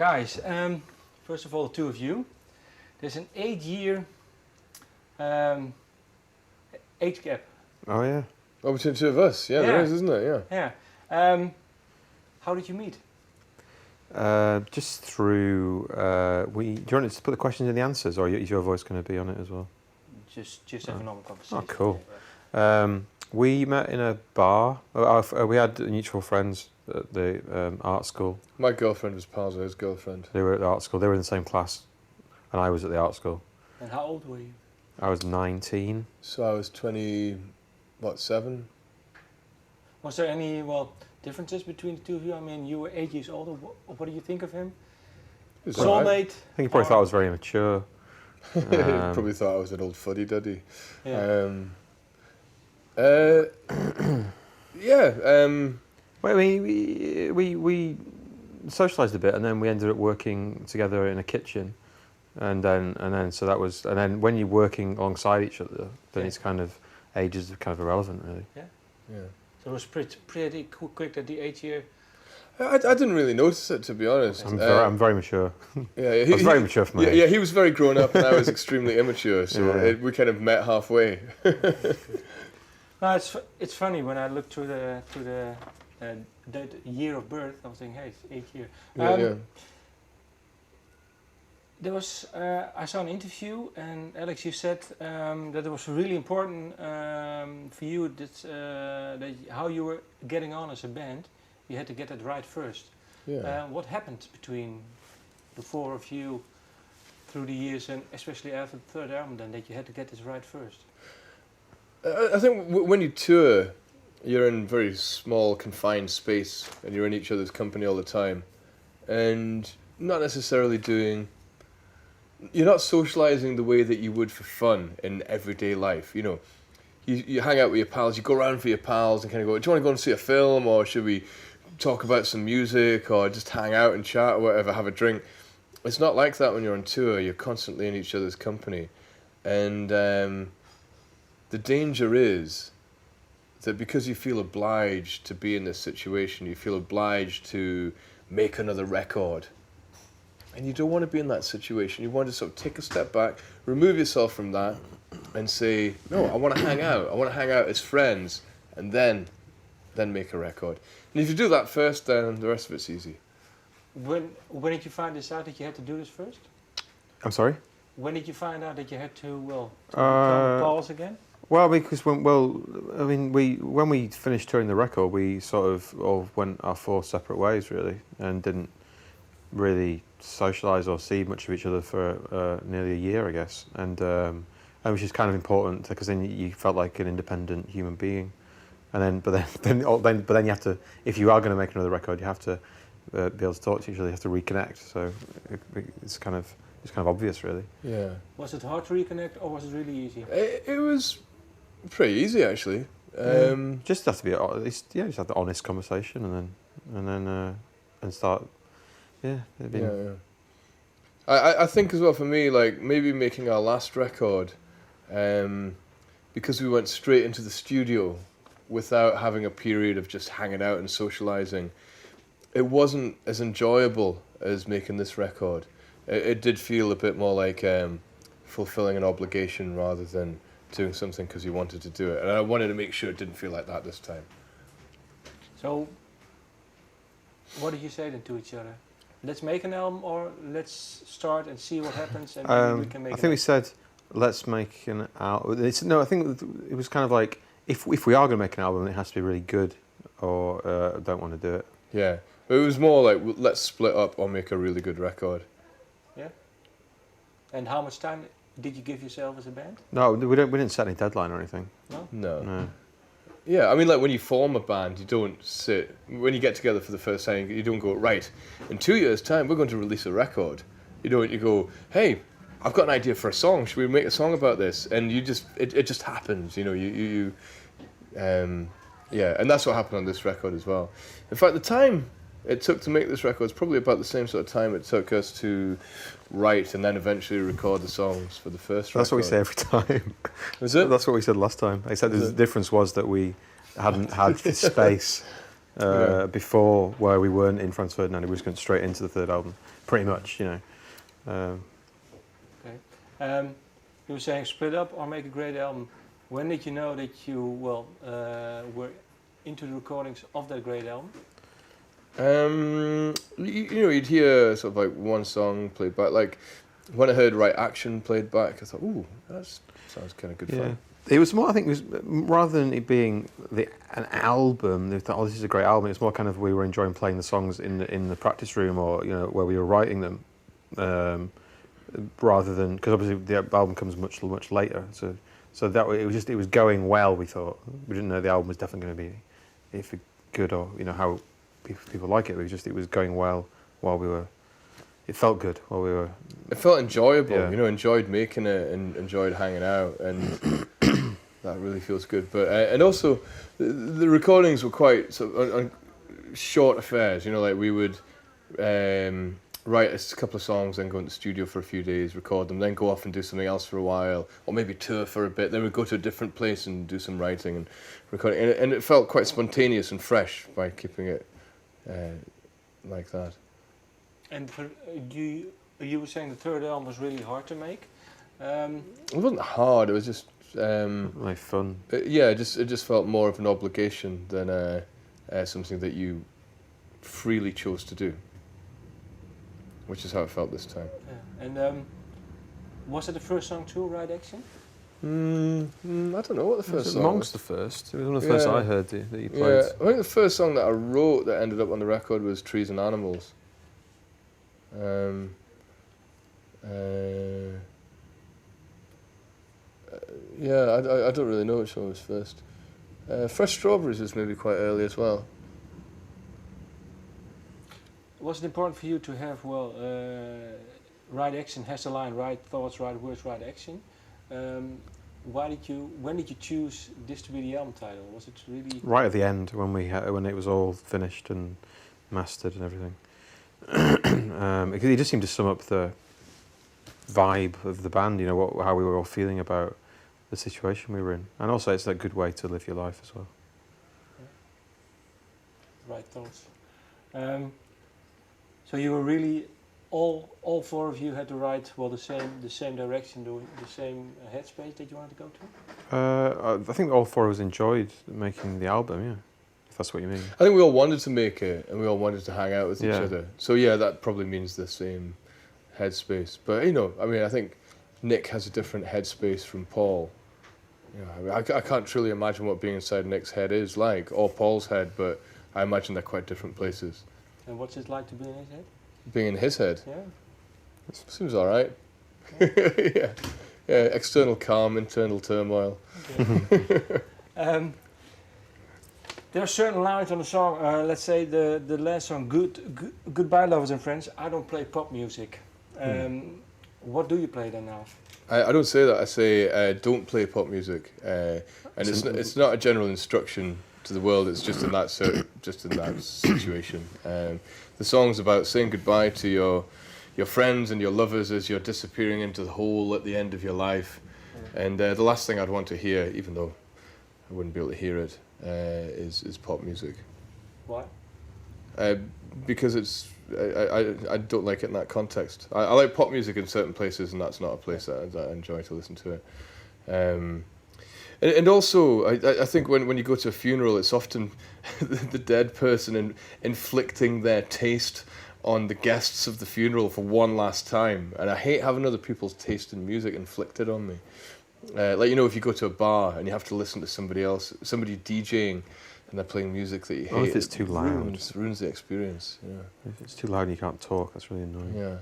Guys, first of all, the two of you. There's an 8-year age gap. Oh yeah. Oh, between the two of us, yeah, there is, isn't it? Yeah. How did you meet? Just through. Do you want to put the questions in the answers, or is your voice going to be on it as well? Just have a normal conversation. Oh, cool. We met in a bar. We had mutual friends at the art school. My girlfriend was pals with his girlfriend. They were at the art school. They were in the same class, and I was at the art school. And how old were you? I was 19. So I was 7? Was there any differences between the two of you? I mean, you were 8 years older. What do you think of him? Soulmate? I think he probably thought I was very immature. He probably thought I was an old fuddy-duddy. Yeah. Well, we socialised a bit, and then we ended up working together in a kitchen, and then when you're working alongside each other, then it's kind of ages are kind of irrelevant, really. Yeah. Yeah. So it was pretty quick that the 8-year. I didn't really notice it, to be honest. I'm very mature. Yeah, I was very mature for my age. Yeah, he was very grown up, and I was extremely immature. So we kind of met halfway. No, it's funny when I look through the year of birth. I was thinking, hey, it's 8 years. Yeah. There was I saw an interview, and Alex, you said that it was really important for you that how you were getting on as a band. You had to get it right first. Yeah. What happened between the four of you through the years, and especially after the third album, then that you had to get this right first? I think when you tour, you're in very small, confined space, and you're in each other's company all the time, and not necessarily you're not socialising the way that you would for fun in everyday life. You know, you hang out with your pals, you go around for your pals and kind of go, do you want to go and see a film, or should we talk about some music, or just hang out and chat, or whatever, have a drink. It's not like that when you're on tour. You're constantly in each other's company, and the danger is that because you feel obliged to be in this situation, you feel obliged to make another record, and you don't want to be in that situation. You want to sort of take a step back, remove yourself from that, and say, no, I want to hang out. I want to hang out as friends, and then make a record. And if you do that first, then the rest of it's easy. When did you find this out that you had to do this first? I'm sorry? When did you find out that you had to pause again? Well, because when we finished touring the record, we sort of all went our four separate ways, really, and didn't really socialise or see much of each other for nearly a year, I guess, and which is kind of important because then you felt like an independent human being, and but then you have to, if you are going to make another record, you have to be able to talk to each other, you have to reconnect. So it's kind of obvious, really. Yeah. Was it hard to reconnect, or was it really easy? It was pretty easy, actually. Just have to be just have the honest conversation, and start. Yeah. I think as well for me, like maybe making our last record, because we went straight into the studio without having a period of just hanging out and socialising, it wasn't as enjoyable as making this record. It did feel a bit more like fulfilling an obligation rather than doing something because you wanted to do it. And I wanted to make sure it didn't feel like that this time. So, what did you say then to each other? Let's make an album, or let's start and see what happens, and maybe we can make. I think we said, let's make an album. I think it was kind of like, if we are going to make an album, it has to be really good, or don't want to do it. Yeah, but it was more like, let's split up or make a really good record. Yeah. And how much time did you give yourself as a band? No, we didn't set any deadline or anything. No. Yeah, I mean, like when you form a band, you don't sit. When you get together for the first time, you don't go, right, in 2 years' time, we're going to release a record. You don't. You go, hey, I've got an idea for a song. Should we make a song about this? And it just happens. You know, and that's what happened on this record as well. In fact, the time it took to make this record is probably about the same sort of time it took us to write and then eventually record the songs for the first record. That's what we say every time. Is it? That's what we said last time. Except the difference was that we hadn't had the space before, where we weren't in Franz Ferdinand. We were just going straight into the third album, pretty much, you know. Okay. You were saying split up or make a great album. When did you know that you were into the recordings of that great album? You know, you'd hear sort of like one song played back. Like when I heard Right Action played back, I thought, "Ooh, that sounds kind of good fun." It was more, I think, it was rather than it being an album. They thought, "Oh, this is a great album." It's more kind of we were enjoying playing the songs in the practice room, or you know, where we were writing them, rather than, because obviously the album comes much later. So that it was going well. We thought, we didn't know the album was definitely going to be if good, or you know how people like it. It was going well while we were. It felt good while we were. It felt enjoyable, Yeah. you know. Enjoyed making it and enjoyed hanging out, and that really feels good. But and also, the recordings were quite sort of short affairs. You know, like we would write a couple of songs, then go into the studio for a few days, record them, then go off and do something else for a while, or maybe tour for a bit. Then we'd go to a different place and do some writing and recording, and it felt quite spontaneous and fresh by keeping it like that. And you were saying the third album was really hard to make. It wasn't hard. It was just Like fun. it just felt more of an obligation than something that you freely chose to do, which is how it felt this time. Yeah. And was it the first song too, Right Action? I don't know what the first song Amongst was. the first. It was one of the first Yeah. I heard that you played. Yeah, I think the first song that I wrote that ended up on the record was Trees and Animals. Yeah, I don't really know which one was first. Fresh Strawberries was maybe quite early as well. Was it important for you to have, Right Action has the line, right thoughts, right words, right action? When did you choose this to be the album title? Was it really... Right at the end, when it was all finished and mastered and everything. Because it just seemed to sum up the vibe of the band, you know, how we were all feeling about the situation we were in. And also it's a good way to live your life as well. Right thoughts. So you were really, all four of you had to write the same direction, the same headspace that you wanted to go to? I think all four of us enjoyed making the album, yeah. If that's what you mean. I think we all wanted to make it, and we all wanted to hang out with each Yeah. other. So yeah, that probably means the same headspace. But you know, I mean, I think Nick has a different headspace from Paul. You know, I mean, I can't truly imagine what being inside Nick's head is like, or Paul's head, but I imagine they're quite different places. And what's it like to be in his head? Being in his head Yeah. seems all right. Yeah, external calm, internal turmoil. Okay. There are certain lines on the song, let's say the last song, Goodbye Lovers and Friends, I don't play pop music. What do you play then now? I don't say that. I say don't play pop music, and it's not a general instruction to the world. It's just in that situation. The song's about saying goodbye to your friends and your lovers as you're disappearing into the hole at the end of your life. Yeah. And the last thing I'd want to hear, even though I wouldn't be able to hear it, is pop music. Why? Because I don't like it in that context. I like pop music in certain places, and that's not a place that I enjoy to listen to it. And also, I think when you go to a funeral, it's often the dead person inflicting their taste on the guests of the funeral for one last time. And I hate having other people's taste in music inflicted on me. Like, you know, if you go to a bar and you have to listen to somebody DJing, and they're playing music that you hate. Or if it's too loud. Ruins the experience. Yeah. If it's too loud and you can't talk, that's really annoying. Yeah.